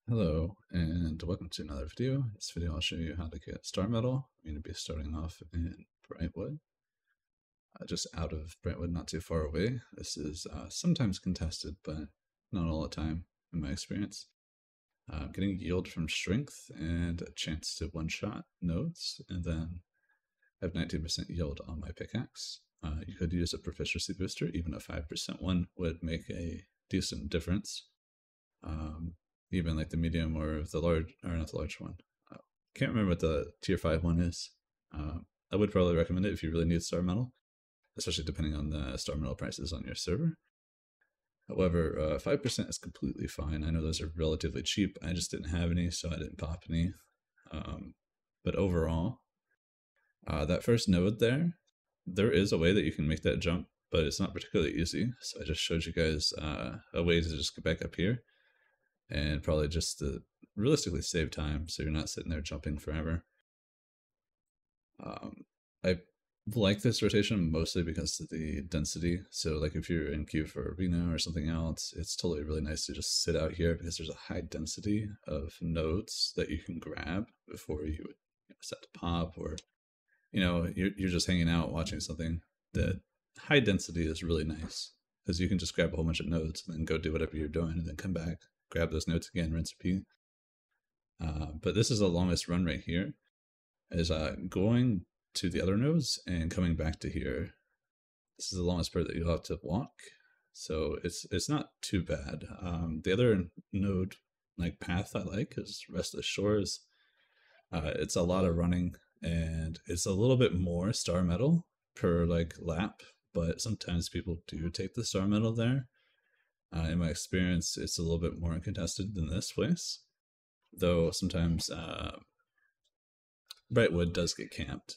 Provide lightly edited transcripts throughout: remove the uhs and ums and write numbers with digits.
Hello, and welcome to another video. In this video, I'll show you how to get Starmetal. I'm going to be starting off in Brightwood, just out of Brightwood, not too far away. This is sometimes contested, but not all the time, in my experience. Getting yield from strength and a chance to one-shot nodes, and then I have 19% yield on my pickaxe. You could use a proficiency booster, even a 5% one would make a decent difference. Even like the medium or the large, or not the large one. Can't remember what the tier 5 one is. I would probably recommend it if you really need Starmetal, especially depending on the Starmetal prices on your server. However, 5% is completely fine. I know those are relatively cheap. I just didn't have any, so I didn't pop any. But overall, that first node there is a way that you can make that jump, but it's not particularly easy. So I just showed you guys a way to just get back up here. And probably just to realistically save time so you're not sitting there jumping forever. I like this rotation mostly because of the density. So like if you're in queue for arena or something else, it's totally really nice to just sit out here because there's a high density of nodes that you can grab before you would set to pop, or you're just hanging out watching something. That high density is really nice because you can just grab a whole bunch of nodes and then go do whatever you're doing and then come back, grab those notes again, rinse, repeat. But this is the longest run right here, is going to the other nodes and coming back to here. This is the longest part that you'll have to walk, so it's not too bad. The other node like path I like is Restless Shores. It's a lot of running, and it's a little bit more Starmetal per like lap, but sometimes people do take the Starmetal there. In my experience, it's a little bit more contested than this place, though sometimes Brightwood does get camped.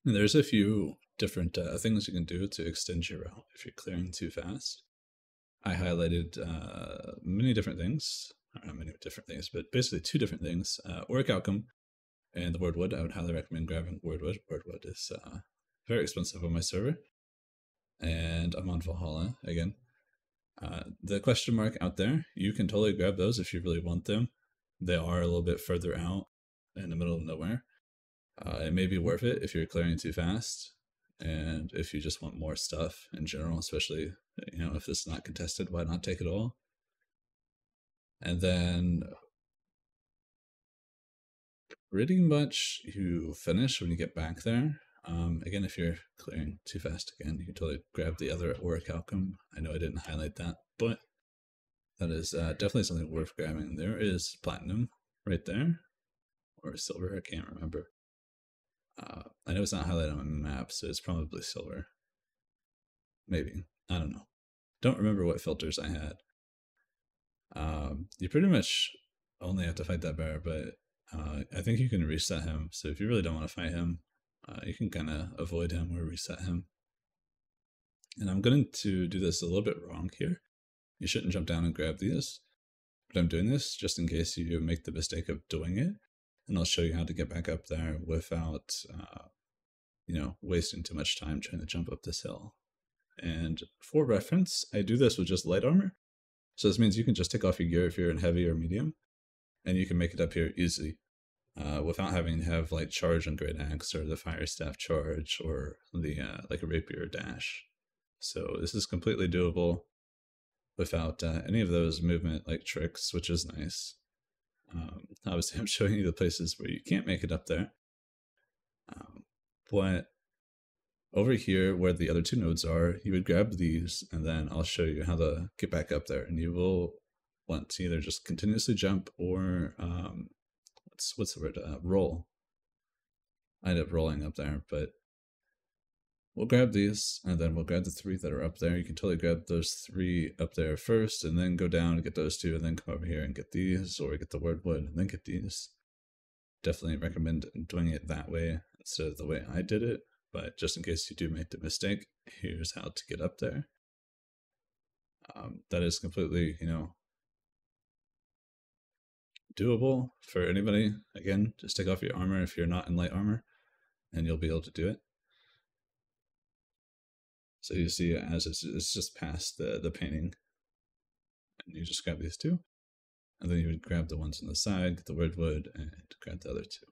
And there's a few different things you can do to extend your route if you're clearing too fast. I highlighted many different things, or not many different things, but basically two different things. Auric Outcome and the Wordwood. I would highly recommend grabbing Wordwood. Wordwood is very expensive on my server, and I'm on Valhalla again. The question mark out there, you can totally grab those if you really want them. They are a little bit further out in the middle of nowhere. It may be worth it if you're clearing too fast, and if you just want more stuff in general, especially if this is not contested, why not take it all? And then pretty much you finish when you get back there. Again, if you're clearing too fast again, you can totally grab the other Auric Outcome. I know I didn't highlight that, but that is definitely something worth grabbing. There is Platinum right there, or Silver, I can't remember. I know it's not highlighted on my map, so it's probably Silver. Maybe. I don't know. Don't remember what filters I had. You pretty much only have to fight that bear, but I think you can reset him. So if you really don't want to fight him, you can kind of avoid him or reset him. And I'm going to do this a little bit wrong here. You shouldn't jump down and grab these, but I'm doing this just in case you make the mistake of doing it. And I'll show you how to get back up there without, wasting too much time trying to jump up this hill. And for reference, I do this with just light armor. So this means you can just take off your gear if you're in heavy or medium, and you can make it up here easily, without having to have like charge on Great Axe or the Fire Staff charge or the like a rapier dash. So this is completely doable without any of those movement like tricks, which is nice. Obviously, I'm showing you the places where you can't make it up there. But over here, where the other two nodes are, you would grab these, and then I'll show you how to get back up there. And you will want to either just continuously jump or what's the word? Roll. I end up rolling up there, but we'll grab these, and then we'll grab the three that are up there. You can totally grab those three up there first, and then go down and get those two, and then come over here and get these, or get the Wordwood and then get these. Definitely recommend doing it that way instead of the way I did it, but just in case you do make the mistake, here's how to get up there. That is completely, doable for anybody. Again, just take off your armor if you're not in light armor, and you'll be able to do it. So you see as it's just past the painting, and you just grab these two, and then you would grab the ones on the side, get the word wood, and grab the other two.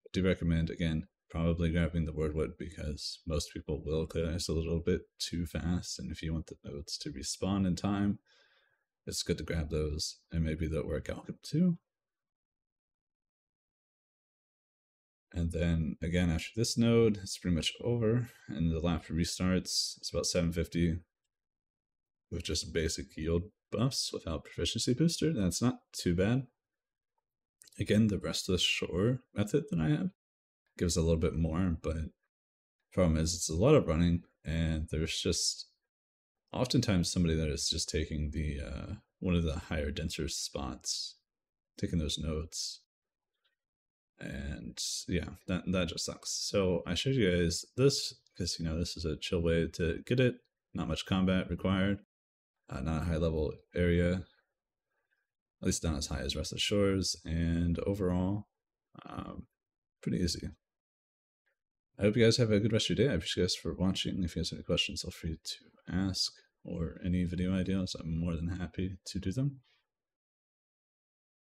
I do recommend, again, probably grabbing the word wood because most people will clear ice a little bit too fast, and if you want the notes to respawn in time, it's good to grab those, and maybe they'll work alchem too. And then again, after this node, it's pretty much over, and the lap restarts. It's about 750 with just basic yield buffs without proficiency booster. That's not too bad. Again, the restless shore method that I have gives a little bit more, but problem is it's a lot of running, and there's just oftentimes somebody that is just taking the one of the higher, denser spots, taking those nodes. And yeah, that just sucks. So I showed you guys this because this is a chill way to get it. Not much combat required. Not a high level area, at least not as high as Restless Shores, and overall, pretty easy. I hope you guys have a good rest of your day. I appreciate you guys for watching. If you guys have any questions, feel free to ask, or any video ideas. I'm more than happy to do them.